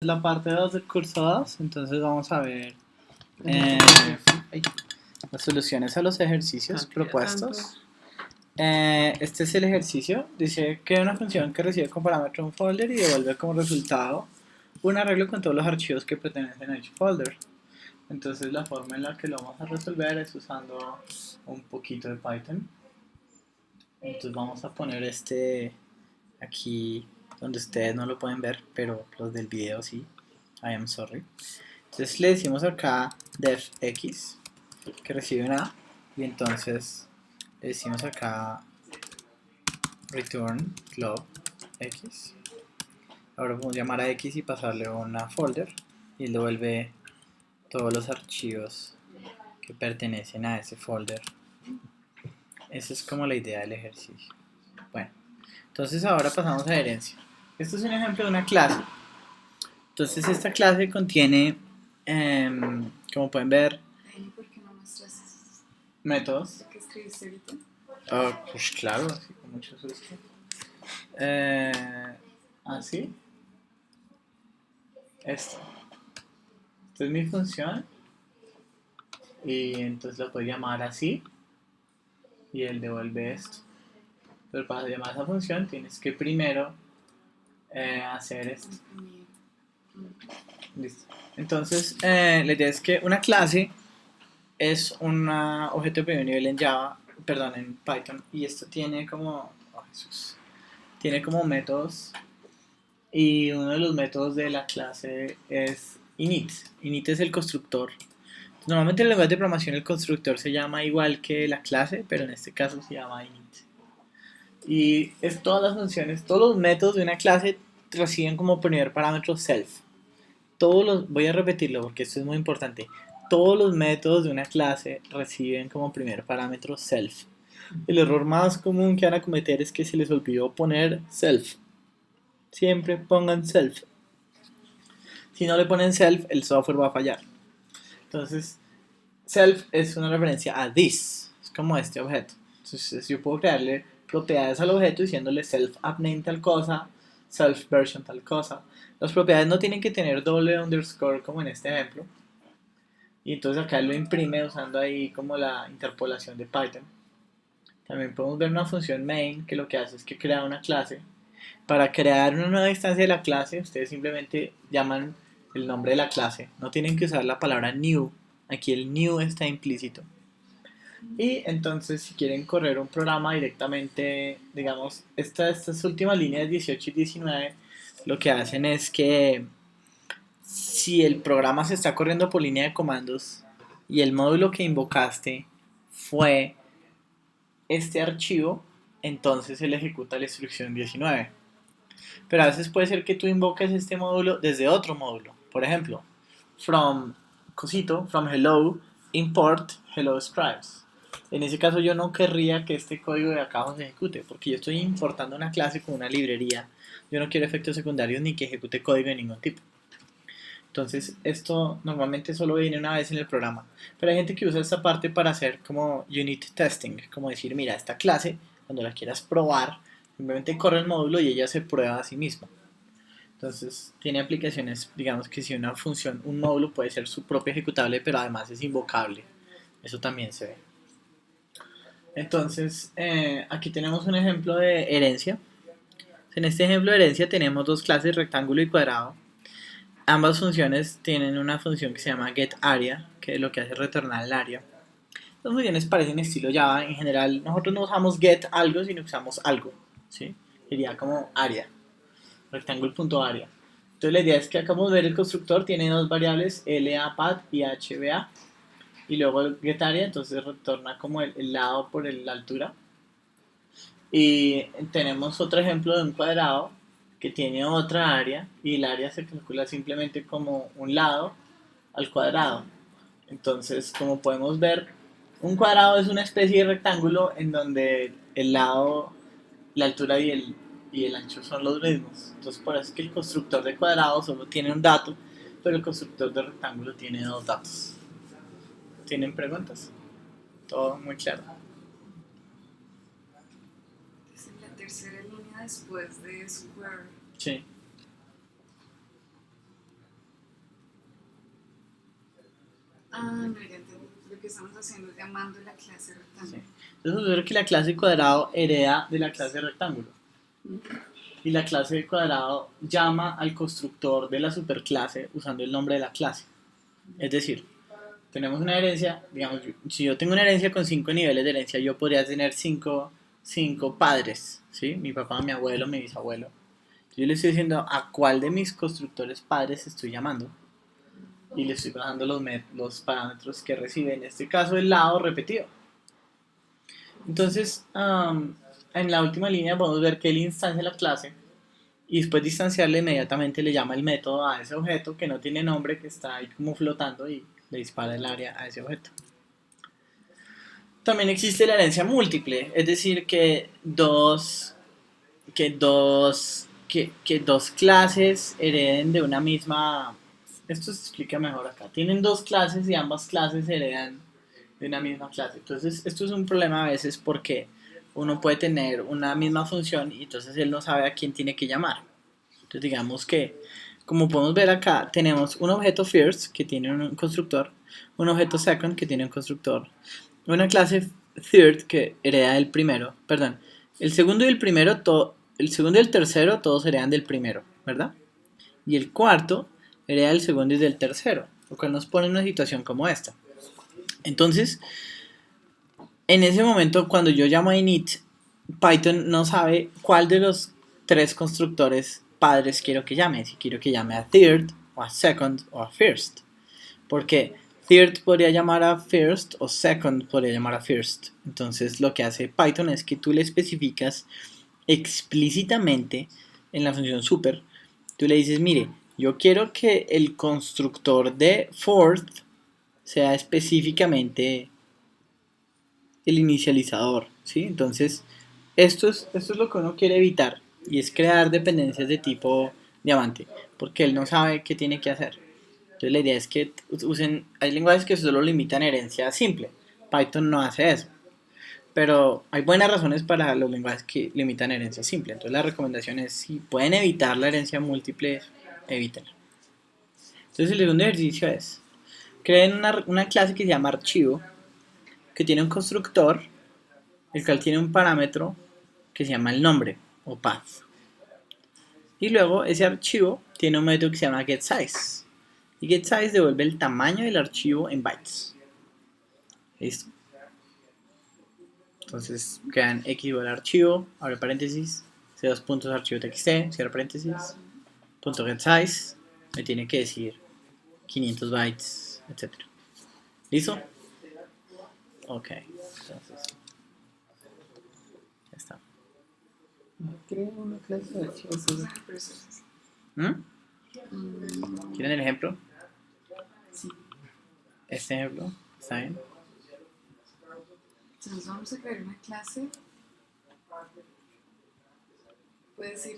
La parte 2 del curso 2, entonces vamos a ver eh, las soluciones a los ejercicios propuestos. Este es el ejercicio, dice que una función que recibe como parámetro un folder y devuelve como resultado un arreglo con todos los archivos que pertenecen a dicho folder. Entonces la forma en la que lo vamos a resolver es usando un poquito de Python. Entonces vamos a poner este aquí donde ustedes no lo pueden ver, pero los del video sí. I am sorry. Entonces le decimos acá def x, que recibe una A, y entonces le decimos acá return glob x. Ahora podemos llamar a x y pasarle una folder, y él devuelve todos los archivos que pertenecen a ese folder. Esa es como la idea del ejercicio. Bueno, entonces ahora pasamos a herencia. Esto es un ejemplo de una clase. Entonces esta clase contiene, como pueden ver, ¿Por qué no muestras métodos. lo que escribiste ahorita? Pues claro, así con mucho susto. Así. Esto. Esta es mi función. Y entonces lo puedo llamar así. Y él devuelve esto. Pero para llamar a esa función tienes que primero hacer esto. Listo. Entonces, la idea es que una clase es un objeto de primer nivel en Java, perdón, en Python, y esto tiene como, oh, Jesús, tiene como métodos, y uno de los métodos de la clase es init. Init es el constructor. Normalmente en el lenguaje de programación el constructor se llama igual que la clase, pero en este caso se llama init. Y es todas las funciones, todos los métodos de una clase reciben como primer parámetro self. Voy a repetirlo porque esto es muy importante. Todos los métodos de una clase reciben como primer parámetro self. El error más común que van a cometer es que se les olvidó poner self. Siempre pongan self. Si no le ponen self, el software va a fallar. Entonces, self es una referencia a this. Es como este objeto. Entonces, yo puedo crearle propiedades al objeto diciéndole self appname tal cosa, self version tal cosa. Las propiedades no tienen que tener doble underscore como en este ejemplo. Y entonces acá lo imprime usando ahí como la interpolación de Python. También podemos ver una función main que lo que hace es que crea una clase. Para crear una nueva instancia de la clase, ustedes simplemente llaman el nombre de la clase. No tienen que usar la palabra new. Aquí el new está implícito. Y entonces si quieren correr un programa directamente, digamos, estas últimas líneas 18 y 19, lo que hacen es que si el programa se está corriendo por línea de comandos y el módulo que invocaste fue este archivo, entonces él ejecuta la instrucción 19. Pero a veces puede ser que tú invoques este módulo desde otro módulo. Por ejemplo, from hello, import hello scribes. En ese caso yo no querría que este código de acá se ejecute, porque yo estoy importando una clase con una librería. Yo no quiero efectos secundarios ni que ejecute código de ningún tipo. Entonces esto normalmente solo viene una vez en el programa. Pero hay gente que usa esta parte para hacer como unit testing, como decir, mira, esta clase, cuando la quieras probar, simplemente corre el módulo y ella se prueba a sí misma. Entonces tiene aplicaciones, digamos que si una función, un módulo puede ser su propio ejecutable, pero además es invocable. Eso también se ve. Entonces, aquí tenemos un ejemplo de herencia. En este ejemplo de herencia tenemos dos clases, rectángulo y cuadrado. Ambas funciones tienen una función que se llama getArea, que lo que hace es retornar el área. Las funciones parecen estilo Java. En general, nosotros no usamos get algo, sino usamos algo. ¿Sí? Sería como área, rectángulo.area. Entonces la idea es que acabamos de ver el constructor tiene dos variables, LAPAD y HBA. Y luego el getArea, entonces retorna como el lado por la altura. Y tenemos otro ejemplo de un cuadrado que tiene otra área y el área se calcula simplemente como un lado al cuadrado. Entonces, como podemos ver, un cuadrado es una especie de rectángulo en donde el lado, la altura y el ancho son los mismos. Entonces, por eso es que el constructor de cuadrado solo tiene un dato, pero el constructor de rectángulo tiene dos datos. ¿Tienen preguntas? Todo muy claro. Es en la tercera línea después de square. Sí. Ah, no, ya entendí. Lo que estamos haciendo es llamando la clase ¿sí? rectángulo. Entonces sucede que la clase cuadrado hereda de la clase rectángulo. Y la clase cuadrado llama al constructor de la superclase usando el nombre de la clase. Es decir, tenemos una herencia, digamos, si yo tengo una herencia con 5 niveles de herencia, yo podría tener 5 padres, ¿sí? Mi papá, mi abuelo, mi bisabuelo. Yo le estoy diciendo a cuál de mis constructores padres estoy llamando y le estoy bajando los parámetros que recibe, en este caso el lado repetido. Entonces, en la última línea podemos ver que él instancia la clase y después de instanciarle inmediatamente le llama el método a ese objeto que no tiene nombre, que está ahí como flotando y le dispara el área a ese objeto. También existe la herencia múltiple, es decir, que dos clases hereden de una misma... Esto se explica mejor acá. Tienen dos clases y ambas clases heredan de una misma clase. Entonces, esto es un problema a veces porque uno puede tener una misma función y entonces él no sabe a quién tiene que llamar. Entonces, digamos que, como podemos ver acá, tenemos un objeto first que tiene un constructor, un objeto second que tiene un constructor, una clase third que hereda del primero, perdón, el segundo y el primero, el segundo y el tercero todos heredan del primero, ¿verdad? Y el cuarto hereda del segundo y del tercero, lo cual nos pone en una situación como esta. Entonces, en ese momento, cuando yo llamo a init, Python no sabe cuál de los tres constructores padres quiero que llame. Si quiero que llame a third, o a second, o a first. Porque third podría llamar a first o second podría llamar a first. Entonces lo que hace Python es que tú le especificas explícitamente en la función super. Tú le dices, mire, yo quiero que el constructor de fourth sea específicamente el inicializador, ¿sí? Entonces, esto es lo que uno quiere evitar y es crear dependencias de tipo diamante, porque él no sabe qué tiene que hacer. Entonces, la idea es que usen, hay lenguajes que solo limitan herencia simple. Python no hace eso. Pero hay buenas razones para los lenguajes que limitan herencia simple. Entonces, la recomendación es, si pueden evitar la herencia múltiple, evítenla. Entonces, el segundo ejercicio es, creen una clase que se llama archivo, que tiene un constructor el cual tiene un parámetro que se llama el nombre o path. Y luego ese archivo tiene un método que se llama getSize. Y getSize devuelve el tamaño del archivo en bytes. ¿Listo? Entonces crean x igual archivo, abre paréntesis, c2 puntos archivo txt, cierra paréntesis, punto getSize, me tiene que decir 500 bytes, etc. ¿Listo? Ok, entonces ya está. Creo una clase de archivos. Usar procesos. ¿Quieren el ejemplo? Sí. Este ejemplo, ¿está bien? Entonces vamos a crear una clase. Puede decir